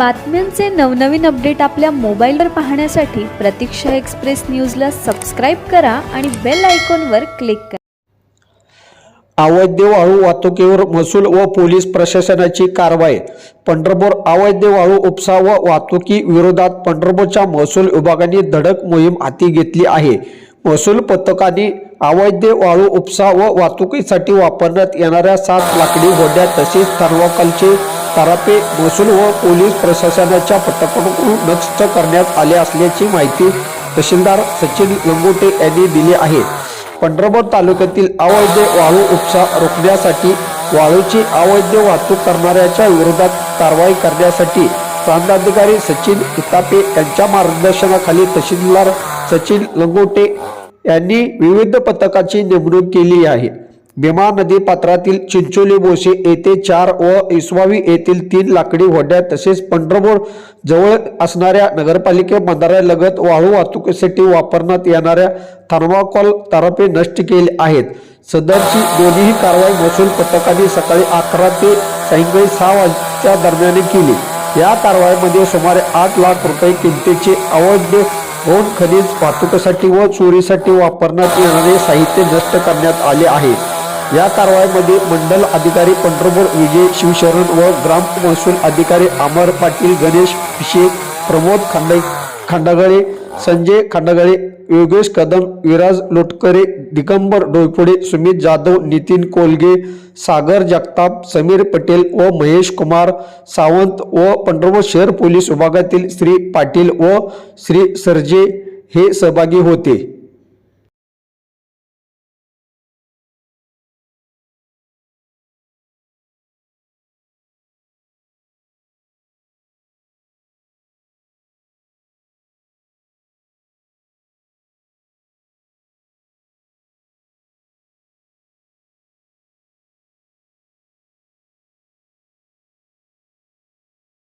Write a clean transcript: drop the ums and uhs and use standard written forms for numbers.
बातम्यांचे नवनवीन अपडेट आपल्या मोबाईलवर पाहण्यासाठी प्रतीक्षा एक्सप्रेस न्यूजला सबस्क्राईब करा आणि बेल आयकॉनवर क्लिक करा। अवैध वाळू वाहतुकीवर महसूल व पोलीस प्रशासनाची कारवाई। पंढरपूर अवैध वाळू उपसा व वाहतुकी विरोधात पंढरपूरच्या महसूल विभागाने धडक मोहीम हाती घेतली आहे। महसूल पथकाने अवैध वाळू उपसा व वाहतुकीसाठी वापरण्यात येणाऱ्या 7 लाकडी होड्या तसेच थर्माकोलचे तरापे महसूल व पोलीस प्रशासनाच्या पथकाकडून नष्ट करण्यात आले असल्याची माहिती तहसीलदार सचिन लंगोटे यांनी दिली आहे। पंढरपूर तालुक्यातील अवैध वाळू उपसा रोखण्यासाठी वाळूची अवैध वाहतूक करणाऱ्यांच्या विरोधात कारवाई करण्यासाठी प्रांताधिकारी सचिन इतापे यांच्या मार्गदर्शनाखाली तहसीलदार सचिन लंगोटे यांनी विविध पथकाची नेमणूक केली आहे। भीमा नदी पात्रातील चिंचोली बोसे येथे 4 व इसवावी येथील 3 लाकडी होड्या तसेच पंढरपूर जवळ असणाऱ्या नगरपालिका बंधाऱ्यालगत वाळू वाहतुकीसाठी वापरण्यात येणाऱ्या थर्माकोल तरापे नष्ट केले आहेत। सदरची दोन्ही कारवाई महसूल पथकाने सकाळी 11 ते सायंकाळी 6 वाजता दरम्यान केली। या कारवाईमध्ये सुमारे 8 लाख रुपये किमतीचे अवैध गौण खनिज वाहतुकीसाठी व चोरीसाठी वापरण्यात येणारे साहित्य नष्ट करण्यात आले आहे। या कारवाईमध्ये मंडल अधिकारी पंढरपूर विजय शिवशरण व ग्राम महसूल अधिकारी अमर पाटील, गणेश पिशे, प्रमोद खंडागळे, संजय खंडागळे, योगेश कदम, विराज लोटकरे, दिगंबर डोईफोडे, सुमित जाधव, नितीन कोलगे, सागर जगताप, समीर पटेल व महेश कुमार सावंत व पंढरपूर शहर पोलीस विभागातील श्री पाटील व श्री सरजे हे सहभागी होते।